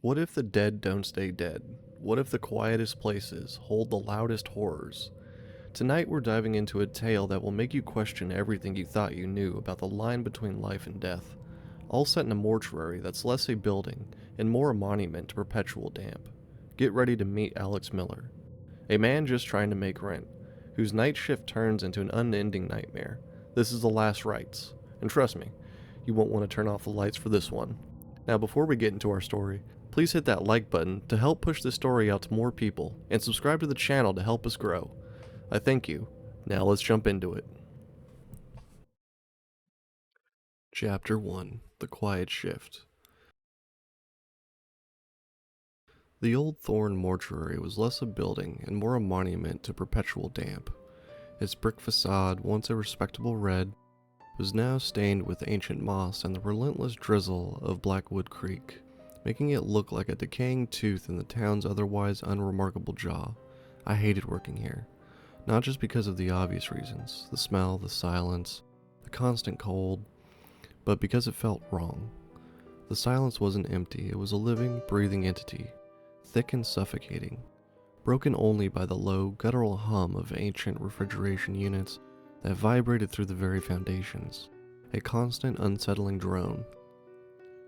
What if the dead don't stay dead? What if the quietest places hold the loudest horrors? Tonight we're diving into a tale that will make you question everything you thought you knew about the line between life and death, all set in a mortuary that's less a building and more a monument to perpetual damp. Get ready to meet Alex Miller, a man just trying to make rent, whose night shift turns into an unending nightmare. This is the Last Rites, and trust me, you won't want to turn off the lights for this one. Now before we get into our story, please hit that like button to help push this story out to more people, and subscribe to the channel to help us grow. I thank you. Now let's jump into it. Chapter 1: The Quiet Shift. The old Thorne Mortuary was less a building and more a monument to perpetual damp. Its brick facade, once a respectable red, was now stained with ancient moss and the relentless drizzle of Blackwood Creek, making it look like a decaying tooth in the town's otherwise unremarkable jaw. I hated working here, not just because of the obvious reasons, the smell, the silence, the constant cold, but because it felt wrong. The silence wasn't empty, it was a living, breathing entity, thick and suffocating, broken only by the low, guttural hum of ancient refrigeration units that vibrated through the very foundations, a constant, unsettling drone.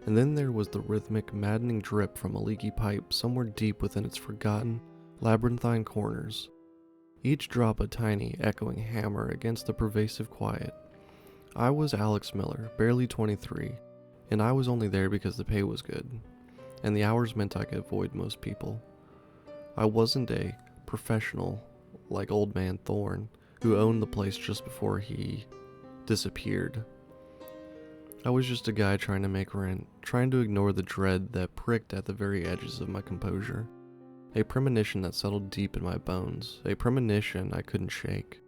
And then there was the rhythmic, maddening drip from a leaky pipe somewhere deep within its forgotten, labyrinthine corners, each drop a tiny, echoing hammer against the pervasive quiet. I was Alex Miller, barely 23, and I was only there because the pay was good, and the hours meant I could avoid most people. I wasn't a professional like old man Thorne, who owned the place just before he disappeared. I was just a guy trying to make rent, trying to ignore the dread that pricked at the very edges of my composure. A premonition that settled deep in my bones, a premonition I couldn't shake.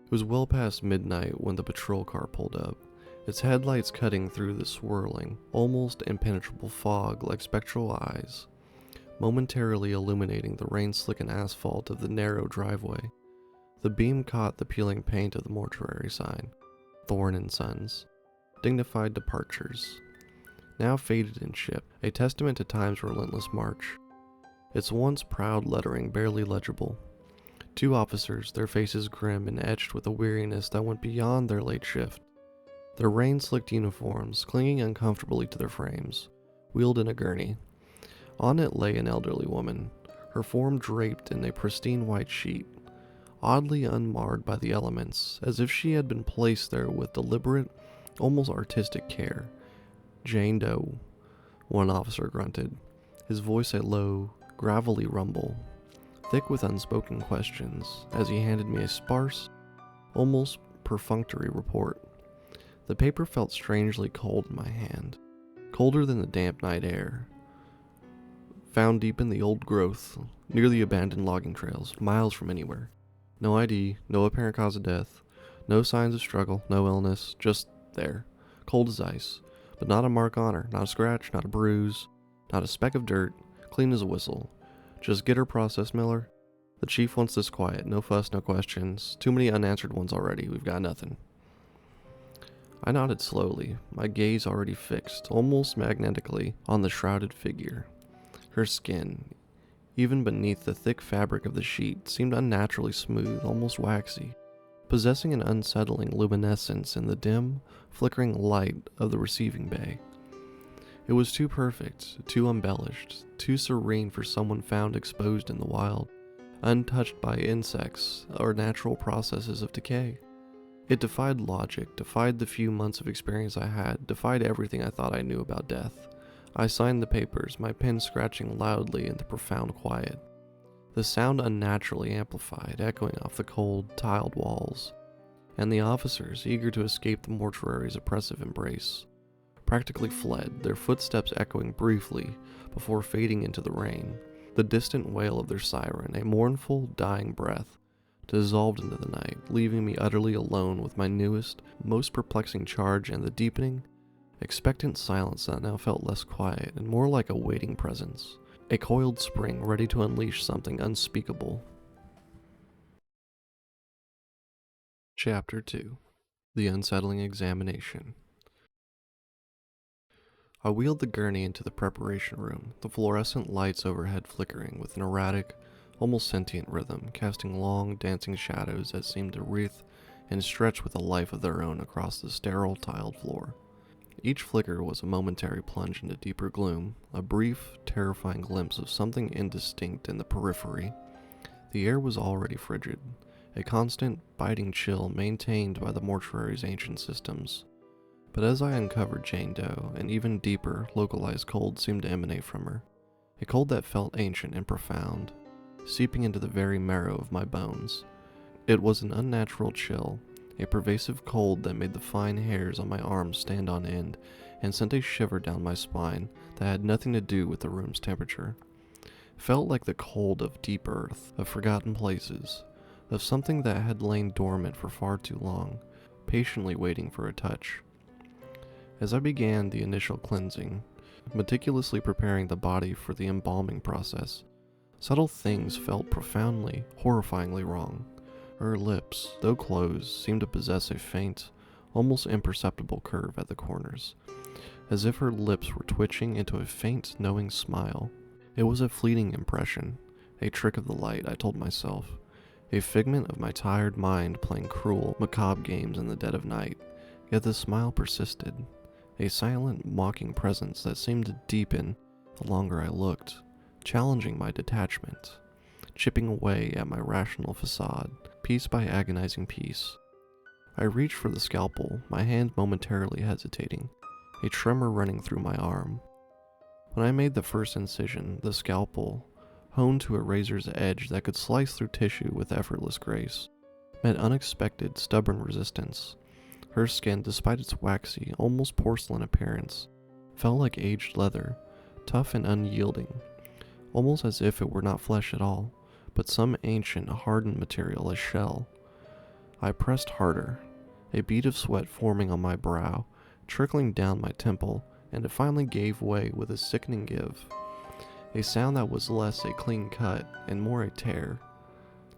It was well past midnight when the patrol car pulled up, its headlights cutting through the swirling, almost impenetrable fog like spectral eyes, momentarily illuminating the rain-slickened asphalt of the narrow driveway. The beam caught the peeling paint of the mortuary sign, Thorne & Sons, dignified departures, now faded and chipped, a testament to time's relentless march. Its once proud lettering barely legible. 2 officers, their faces grim and etched with a weariness that went beyond their late shift. Their rain-slicked uniforms, clinging uncomfortably to their frames, wheeled in a gurney. On it lay an elderly woman, her form draped in a pristine white sheet, oddly unmarred by the elements, as if she had been placed there with deliberate, almost artistic care. "Jane Doe," one officer grunted, his voice a low, gravelly rumble, thick with unspoken questions, as he handed me a sparse, almost perfunctory report. The paper felt strangely cold in my hand, colder than the damp night air. Found deep in the old growth, near the abandoned logging trails, miles from anywhere. No ID, no apparent cause of death, no signs of struggle, no illness, just there, cold as ice, but not a mark on her, not a scratch, not a bruise, not a speck of dirt, clean as a whistle. Just get her processed, Miller. The chief wants this quiet, no fuss, no questions, too many unanswered ones already, we've got nothing. I nodded slowly, my gaze already fixed, almost magnetically, on the shrouded figure. Her skin, even beneath the thick fabric of the sheet, seemed unnaturally smooth, almost waxy, possessing an unsettling luminescence in the dim, flickering light of the receiving bay. It was too perfect, too embellished, too serene for someone found exposed in the wild, untouched by insects or natural processes of decay. It defied logic, defied the few months of experience I had, defied everything I thought I knew about death. I signed the papers, my pen scratching loudly in the profound quiet, the sound unnaturally amplified, echoing off the cold, tiled walls, and the officers, eager to escape the mortuary's oppressive embrace, practically fled, their footsteps echoing briefly before fading into the rain. The distant wail of their siren, a mournful, dying breath, dissolved into the night, leaving me utterly alone with my newest, most perplexing charge and the deepening, expectant silence that now felt less quiet and more like a waiting presence, a coiled spring ready to unleash something unspeakable. Chapter 2: The Unsettling Examination. I wheeled the gurney into the preparation room, the fluorescent lights overhead flickering with an erratic, almost sentient rhythm, casting long, dancing shadows that seemed to wreath and stretch with a life of their own across the sterile, tiled floor. Each flicker was a momentary plunge into deeper gloom, a brief, terrifying glimpse of something indistinct in the periphery. The air was already frigid, a constant, biting chill maintained by the mortuary's ancient systems. But as I uncovered Jane Doe, an even deeper, localized cold seemed to emanate from her, a cold that felt ancient and profound, seeping into the very marrow of my bones. It was an unnatural chill, a pervasive cold that made the fine hairs on my arms stand on end and sent a shiver down my spine that had nothing to do with the room's temperature. Felt like the cold of deep earth, of forgotten places, of something that had lain dormant for far too long, patiently waiting for a touch. As I began the initial cleansing, meticulously preparing the body for the embalming process, subtle things felt profoundly, horrifyingly wrong. Her lips, though closed, seemed to possess a faint, almost imperceptible curve at the corners, as if her lips were twitching into a faint, knowing smile. It was a fleeting impression, a trick of the light, I told myself, a figment of my tired mind playing cruel, macabre games in the dead of night, yet the smile persisted, a silent, mocking presence that seemed to deepen the longer I looked, challenging my detachment, chipping away at my rational facade, piece by agonizing piece. I reached for the scalpel, my hand momentarily hesitating, a tremor running through my arm. When I made the first incision, the scalpel, honed to a razor's edge that could slice through tissue with effortless grace, met unexpected, stubborn resistance. Her skin, despite its waxy, almost porcelain appearance, felt like aged leather, tough and unyielding, almost as if it were not flesh at all, but some ancient, hardened material, a shell. I pressed harder, a bead of sweat forming on my brow, trickling down my temple, and it finally gave way with a sickening give. A sound that was less a clean cut and more a tear.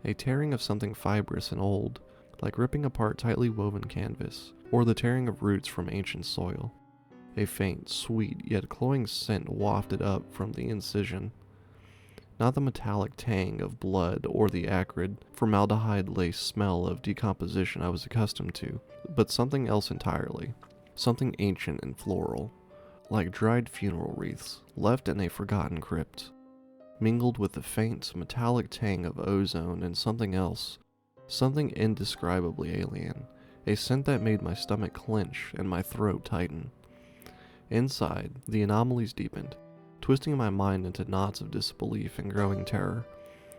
A tearing of something fibrous and old, like ripping apart tightly woven canvas, or the tearing of roots from ancient soil. A faint, sweet, yet cloying scent wafted up from the incision. Not the metallic tang of blood or the acrid, formaldehyde-laced smell of decomposition I was accustomed to, but something else entirely. Something ancient and floral, like dried funeral wreaths left in a forgotten crypt, mingled with the faint, metallic tang of ozone and something else, something indescribably alien, a scent that made my stomach clench and my throat tighten. Inside, the anomalies deepened, twisting my mind into knots of disbelief and growing terror.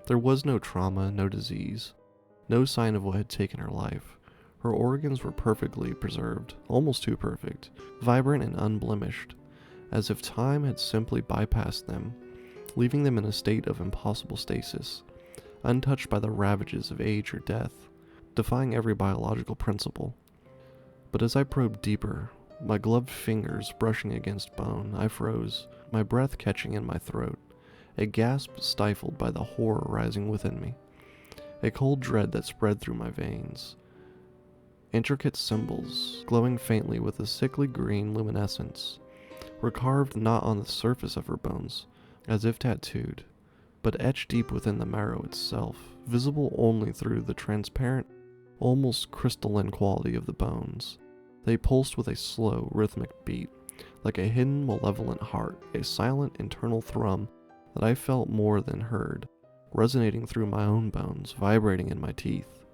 There was no trauma, no disease, no sign of what had taken her life. Her organs were perfectly preserved, almost too perfect, vibrant and unblemished, as if time had simply bypassed them, leaving them in a state of impossible stasis, untouched by the ravages of age or death, defying every biological principle. But as I probed deeper, my gloved fingers brushing against bone, I froze, my breath catching in my throat, a gasp stifled by the horror rising within me, a cold dread that spread through my veins. Intricate symbols, glowing faintly with a sickly green luminescence, were carved not on the surface of her bones, as if tattooed, but etched deep within the marrow itself, visible only through the transparent, almost crystalline quality of the bones. They pulsed with a slow, rhythmic beat, like a hidden, malevolent heart, a silent, internal thrum that I felt more than heard, resonating through my own bones, vibrating in my teeth.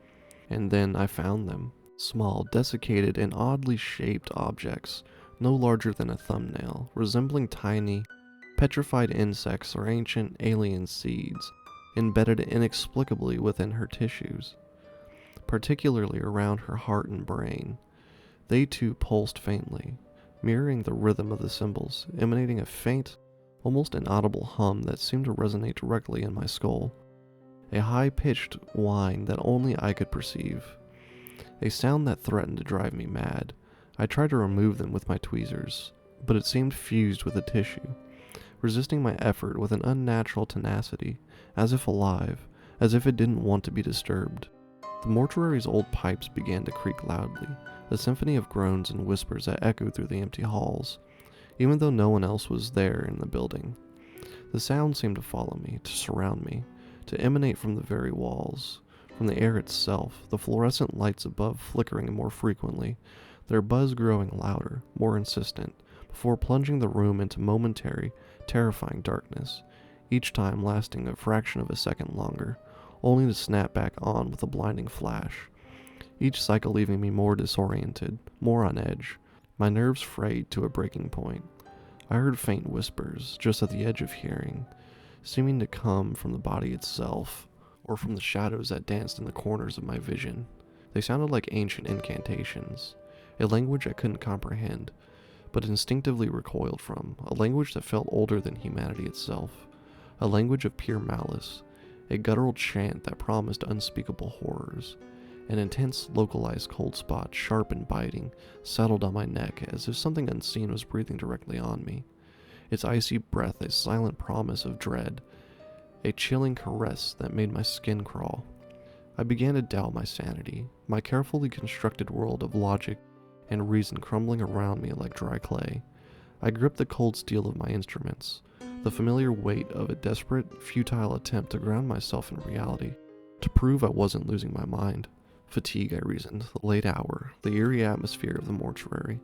And then I found them, small, desiccated, and oddly shaped objects, no larger than a thumbnail, resembling tiny, petrified insects or ancient alien seeds, embedded inexplicably within her tissues, particularly around her heart and brain. They too pulsed faintly, mirroring the rhythm of the symbols, emanating a faint, almost inaudible hum that seemed to resonate directly in my skull, a high-pitched whine that only I could perceive, a sound that threatened to drive me mad. I tried to remove them with my tweezers, but it seemed fused with the tissue, resisting my effort with an unnatural tenacity, as if alive, as if it didn't want to be disturbed. The mortuary's old pipes began to creak loudly, a symphony of groans and whispers that echoed through the empty halls, even though no one else was there in the building. The sound seemed to follow me, to surround me, to emanate from the very walls, from the air itself, the fluorescent lights above flickering more frequently, their buzz growing louder, more insistent, before plunging the room into momentary, terrifying darkness, each time lasting a fraction of a second longer, only to snap back on with a blinding flash, each cycle leaving me more disoriented, more on edge, my nerves frayed to a breaking point. I heard faint whispers, just at the edge of hearing, seeming to come from the body itself, or from the shadows that danced in the corners of my vision. They sounded like ancient incantations, a language I couldn't comprehend, but instinctively recoiled from, a language that felt older than humanity itself, a language of pure malice, a guttural chant that promised unspeakable horrors. An intense, localized cold spot, sharp and biting, settled on my neck as if something unseen was breathing directly on me. Its icy breath a silent promise of dread, a chilling caress that made my skin crawl. I began to doubt my sanity, my carefully constructed world of logic and reason crumbling around me like dry clay. I gripped the cold steel of my instruments, the familiar weight of a desperate, futile attempt to ground myself in reality, to prove I wasn't losing my mind. Fatigue, I reasoned, the late hour, the eerie atmosphere of the mortuary.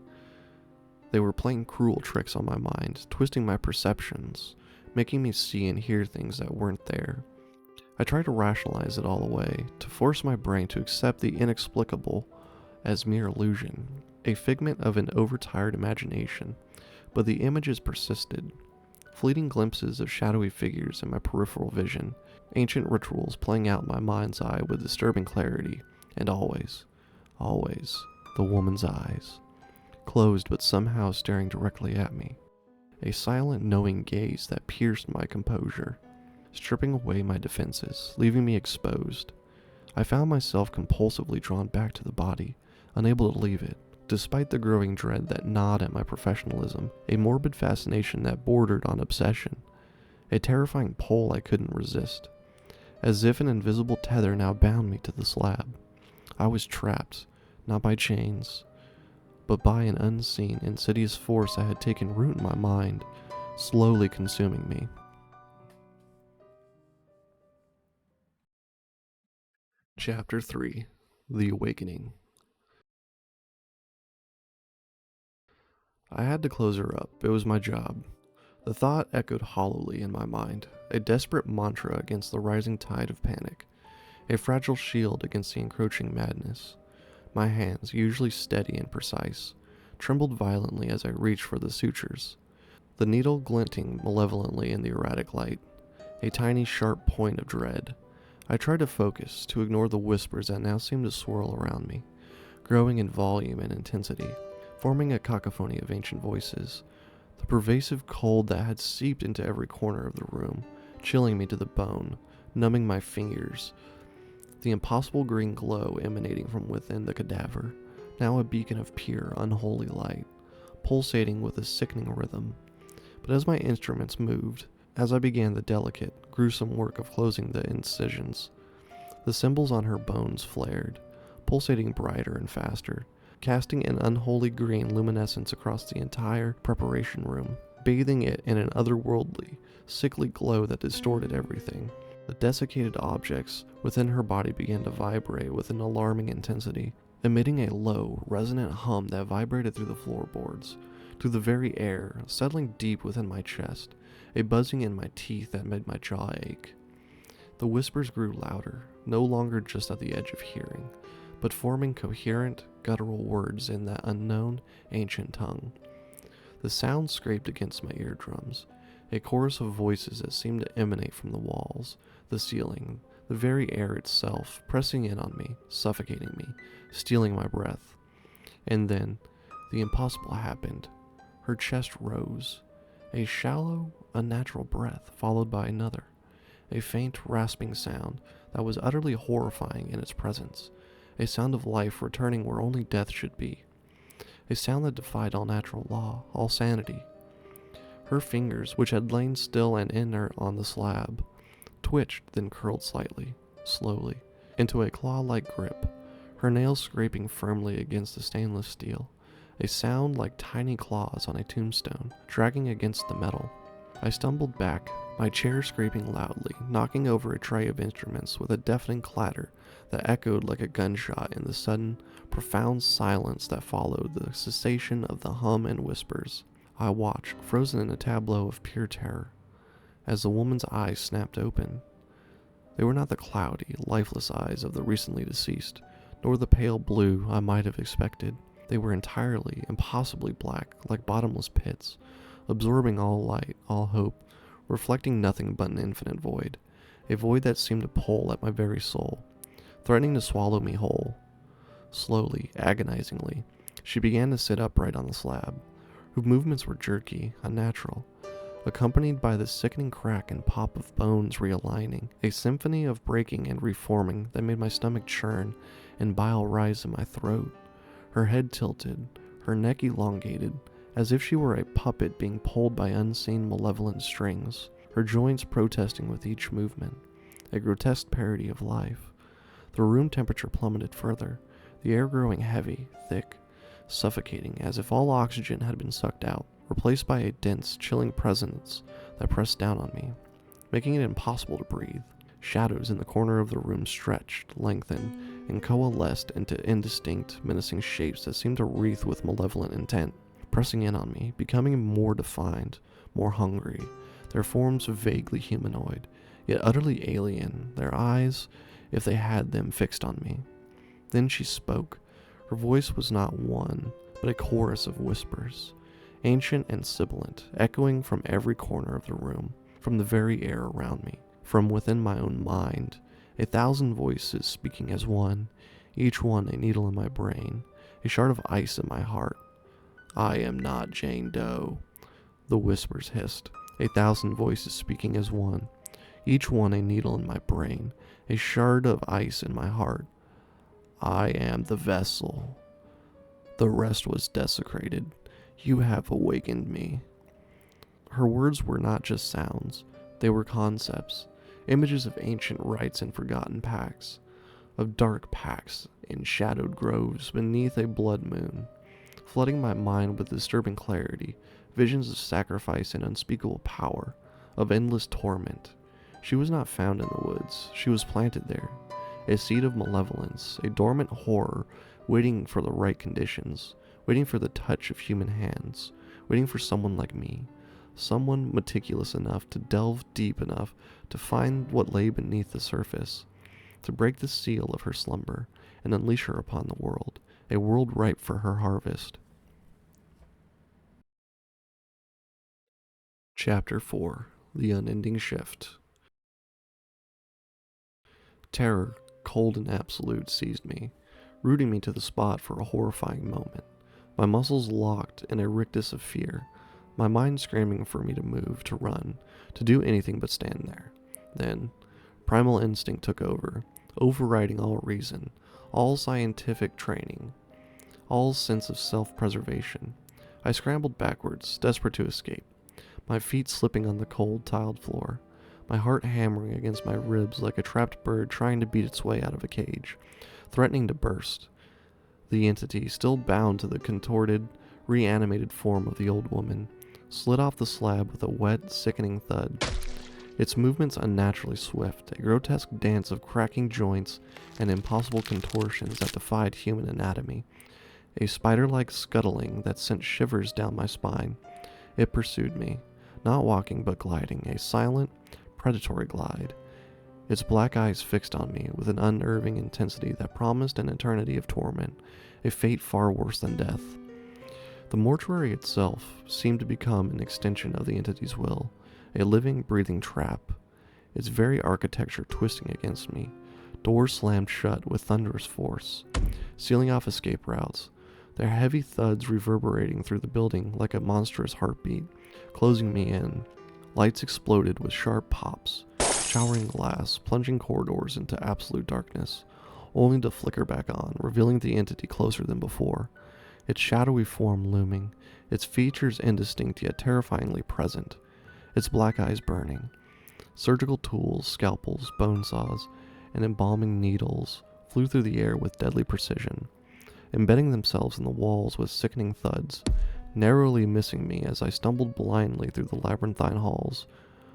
They were playing cruel tricks on my mind, twisting my perceptions, making me see and hear things that weren't there. I tried to rationalize it all away, to force my brain to accept the inexplicable as mere illusion, a figment of an overtired imagination, but the images persisted. Fleeting glimpses of shadowy figures in my peripheral vision, ancient rituals playing out in my mind's eye with disturbing clarity, and always, the woman's eyes, closed but somehow staring directly at me, a silent knowing gaze that pierced my composure, stripping away my defenses, leaving me exposed. I found myself compulsively drawn back to the body, unable to leave it, despite the growing dread that gnawed at my professionalism, a morbid fascination that bordered on obsession, a terrifying pull I couldn't resist, as if an invisible tether now bound me to the slab. I was trapped, not by chains, but by an unseen, insidious force that had taken root in my mind, slowly consuming me. Chapter 3. The Awakening. I had to close her up. It was my job. The thought echoed hollowly in my mind, a desperate mantra against the rising tide of panic, a fragile shield against the encroaching madness. My hands, usually steady and precise, trembled violently as I reached for the sutures, the needle glinting malevolently in the erratic light, a tiny sharp point of dread. I tried to focus, to ignore the whispers that now seemed to swirl around me, growing in volume and intensity, forming a cacophony of ancient voices, the pervasive cold that had seeped into every corner of the room, chilling me to the bone, numbing my fingers, the impossible green glow emanating from within the cadaver, now a beacon of pure, unholy light, pulsating with a sickening rhythm. But as my instruments moved, as I began the delicate, gruesome work of closing the incisions, the symbols on her bones flared, pulsating brighter and faster, casting an unholy green luminescence across the entire preparation room, bathing it in an otherworldly, sickly glow that distorted everything. The desiccated objects within her body began to vibrate with an alarming intensity, emitting a low, resonant hum that vibrated through the floorboards, through the very air, settling deep within my chest, a buzzing in my teeth that made my jaw ache. The whispers grew louder, no longer just at the edge of hearing, but forming coherent, guttural words in that unknown, ancient tongue. The sound scraped against my eardrums, a chorus of voices that seemed to emanate from the walls, the ceiling, the very air itself, pressing in on me, suffocating me, stealing my breath. And then, the impossible happened. Her chest rose, a shallow, unnatural breath followed by another, a faint, rasping sound that was utterly horrifying in its presence, a sound of life returning where only death should be, a sound that defied all natural law, all sanity. Her fingers, which had lain still and inert on the slab, twitched, then curled slightly, slowly, into a claw-like grip, her nails scraping firmly against the stainless steel, a sound like tiny claws on a tombstone, dragging against the metal. I stumbled back, my chair scraping loudly, knocking over a tray of instruments with a deafening clatter that echoed like a gunshot in the sudden, profound silence that followed the cessation of the hum and whispers. I watched, frozen in a tableau of pure terror, as the woman's eyes snapped open. They were not the cloudy, lifeless eyes of the recently deceased, nor the pale blue I might have expected. They were entirely, impossibly black, like bottomless pits, absorbing all light, all hope, reflecting nothing but an infinite void, a void that seemed to pull at my very soul, threatening to swallow me whole. Slowly, agonizingly, she began to sit upright on the slab. Her movements were jerky, unnatural, accompanied by the sickening crack and pop of bones realigning, a symphony of breaking and reforming that made my stomach churn and bile rise in my throat. Her head tilted, her neck elongated, as if she were a puppet being pulled by unseen malevolent strings, her joints protesting with each movement, a grotesque parody of life. The room temperature plummeted further, the air growing heavy, thick, suffocating, as if all oxygen had been sucked out, replaced by a dense, chilling presence that pressed down on me, making it impossible to breathe. Shadows in the corner of the room stretched, lengthened, and coalesced into indistinct, menacing shapes that seemed to wreath with malevolent intent, pressing in on me, becoming more defined, more hungry, their forms vaguely humanoid, yet utterly alien, their eyes, if they had them, fixed on me. Then she spoke. Her voice was not one, but a chorus of whispers, ancient and sibilant, echoing from every corner of the room, from the very air around me, from within my own mind, 1,000 voices speaking as one, each one a needle in my brain, a shard of ice in my heart. "I am not Jane Doe," the whispers hissed, 1,000 voices speaking as one, each one a needle in my brain, a shard of ice in my heart. "I am the vessel. The rest was desecrated. You have awakened me." Her words were not just sounds, they were concepts, images of ancient rites and forgotten pacts, of dark pacts in shadowed groves beneath a blood moon, flooding my mind with disturbing clarity, visions of sacrifice and unspeakable power, of endless torment. She was not found in the woods, she was planted there, a seed of malevolence, a dormant horror waiting for the right conditions, waiting for the touch of human hands, waiting for someone like me, someone meticulous enough to delve deep enough to find what lay beneath the surface, to break the seal of her slumber and unleash her upon the world, a world ripe for her harvest. Chapter 4. The Unending Shift. Terror, cold and absolute, seized me, rooting me to the spot for a horrifying moment. My muscles locked in a rictus of fear, my mind screaming for me to move, to run, to do anything but stand there. Then, primal instinct took over, overriding all reason, all scientific training, all sense of self-preservation. I scrambled backwards, desperate to escape, my feet slipping on the cold, tiled floor, my heart hammering against my ribs like a trapped bird trying to beat its way out of a cage, threatening to burst. The entity, still bound to the contorted, reanimated form of the old woman, slid off the slab with a wet, sickening thud. Its movements unnaturally swift, a grotesque dance of cracking joints and impossible contortions that defied human anatomy, a spider-like scuttling that sent shivers down my spine. It pursued me, not walking but gliding, a silent, predatory glide, its black eyes fixed on me with an unnerving intensity that promised an eternity of torment, a fate far worse than death. The mortuary itself seemed to become an extension of the entity's will, a living, breathing trap, its very architecture twisting against me, doors slammed shut with thunderous force, sealing off escape routes, their heavy thuds reverberating through the building like a monstrous heartbeat, closing me in. Lights exploded with sharp pops, showering glass, plunging corridors into absolute darkness, only to flicker back on, revealing the entity closer than before, its shadowy form looming, its features indistinct yet terrifyingly present, its black eyes burning. Surgical tools, scalpels, bone saws, and embalming needles flew through the air with deadly precision. embedding themselves in the walls with sickening thuds, narrowly missing me as I stumbled blindly through the labyrinthine halls,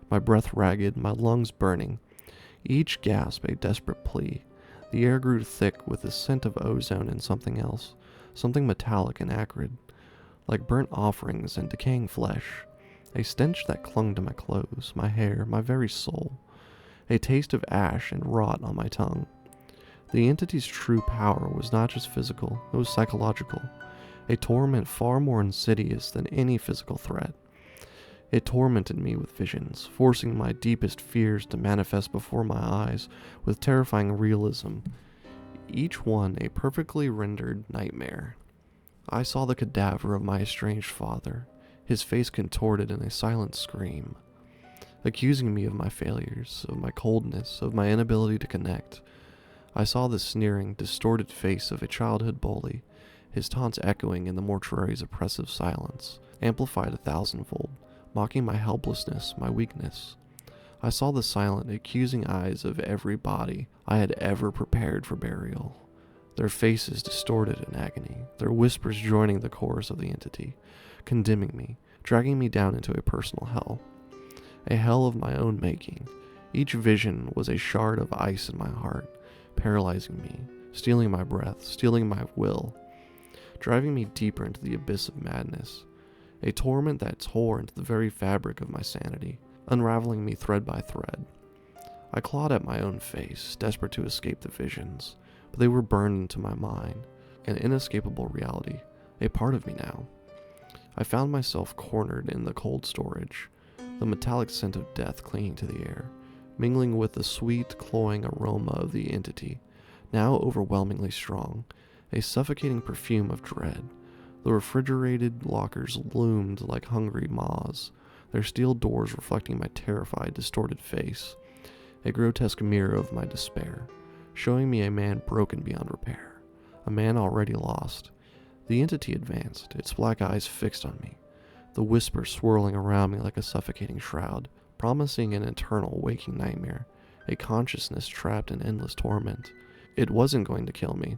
my breath ragged, my lungs burning, each gasp a desperate plea. The air grew thick with the scent of ozone and something else, something metallic and acrid, like burnt offerings and decaying flesh, a stench that clung to my clothes, my hair, my very soul, a taste of ash and rot on my tongue. The entity's true power was not just physical, it was psychological, a torment far more insidious than any physical threat. It tormented me with visions, forcing my deepest fears to manifest before my eyes with terrifying realism, each one a perfectly rendered nightmare. I saw the cadaver of my estranged father, his face contorted in a silent scream, accusing me of my failures, of my coldness, of my inability to connect. I saw the sneering, distorted face of a childhood bully, his taunts echoing in the mortuary's oppressive silence, amplified 1,000-fold, mocking my helplessness, my weakness. I saw the silent, accusing eyes of every body I had ever prepared for burial, their faces distorted in agony, their whispers joining the chorus of the entity, condemning me, dragging me down into a personal hell, a hell of my own making. Each vision was a shard of ice in my heart, paralyzing me, stealing my breath, stealing my will, driving me deeper into the abyss of madness, a torment that tore into the very fabric of my sanity, unraveling me thread by thread. I clawed at my own face, desperate to escape the visions, but they were burned into my mind, an inescapable reality, a part of me now. I found myself cornered in the cold storage, the metallic scent of death clinging to the air, mingling with the sweet, cloying aroma of the entity, now overwhelmingly strong, a suffocating perfume of dread. The refrigerated lockers loomed like hungry maws, their steel doors reflecting my terrified, distorted face, a grotesque mirror of my despair, showing me a man broken beyond repair, a man already lost. The entity advanced, its black eyes fixed on me, the whisper swirling around me like a suffocating shroud, promising an eternal waking nightmare, a consciousness trapped in endless torment. It wasn't going to kill me.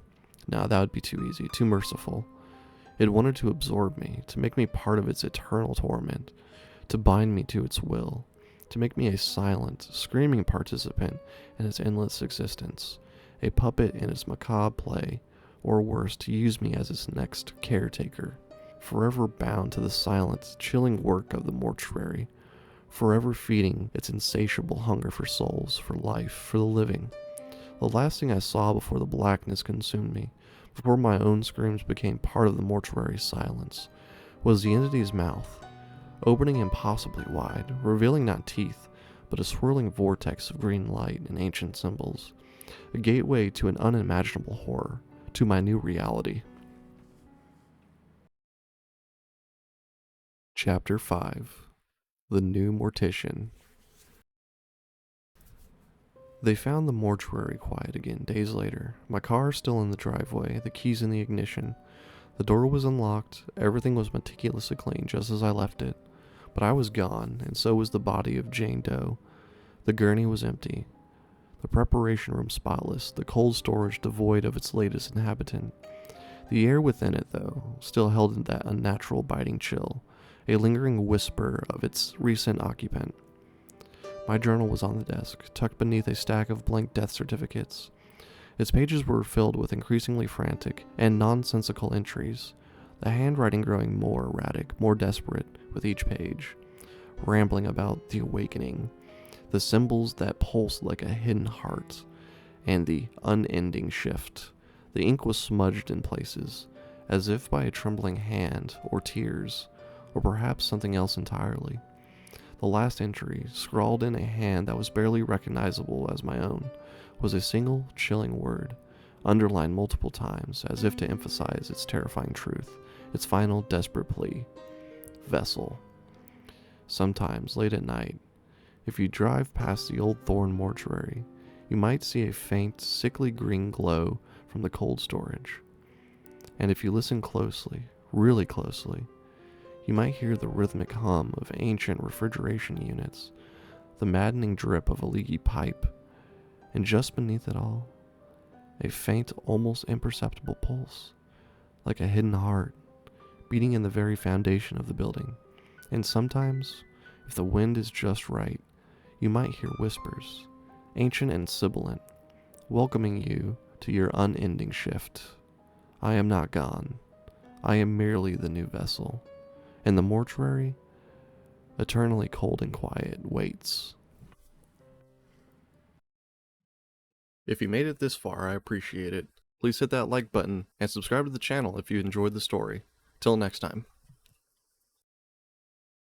No, that would be too easy, too merciful. It wanted to absorb me, to make me part of its eternal torment, to bind me to its will, to make me a silent, screaming participant in its endless existence, a puppet in its macabre play, or worse, to use me as its next caretaker, forever bound to the silent, chilling work of the mortuary, forever feeding its insatiable hunger for souls, for life, for the living. The last thing I saw before the blackness consumed me, before my own screams became part of the mortuary's silence, was the entity's mouth, opening impossibly wide, revealing not teeth, but a swirling vortex of green light and ancient symbols, a gateway to an unimaginable horror, to my new reality. Chapter 5. The New Mortician. They found the mortuary quiet again days later. My car still in the driveway, the keys in the ignition. The door was unlocked, everything was meticulously clean just as I left it. But I was gone, and so was the body of Jane Doe. The gurney was empty, the preparation room spotless, the cold storage devoid of its latest inhabitant. The air within it, though, still held in that unnatural biting chill, a lingering whisper of its recent occupant. My journal was on the desk, tucked beneath a stack of blank death certificates. Its pages were filled with increasingly frantic and nonsensical entries, the handwriting growing more erratic, more desperate with each page, rambling about the awakening, the symbols that pulsed like a hidden heart, and the unending shift. The ink was smudged in places, as if by a trembling hand, or tears, or perhaps something else entirely. The last entry, scrawled in a hand that was barely recognizable as my own, was a single, chilling word, underlined multiple times as if to emphasize its terrifying truth, its final desperate plea. Vessel. Sometimes, late at night, if you drive past the old Thorne Mortuary, you might see a faint, sickly green glow from the cold storage. And if you listen closely, really closely, you might hear the rhythmic hum of ancient refrigeration units, the maddening drip of a leaky pipe, and just beneath it all, a faint, almost imperceptible pulse, like a hidden heart, beating in the very foundation of the building. And sometimes, if the wind is just right, you might hear whispers, ancient and sibilant, welcoming you to your unending shift. I am not gone. I am merely the new vessel. And the mortuary, eternally cold and quiet, waits. If you made it this far, I appreciate it. Please hit that like button and subscribe to the channel if you enjoyed the story. Till next time.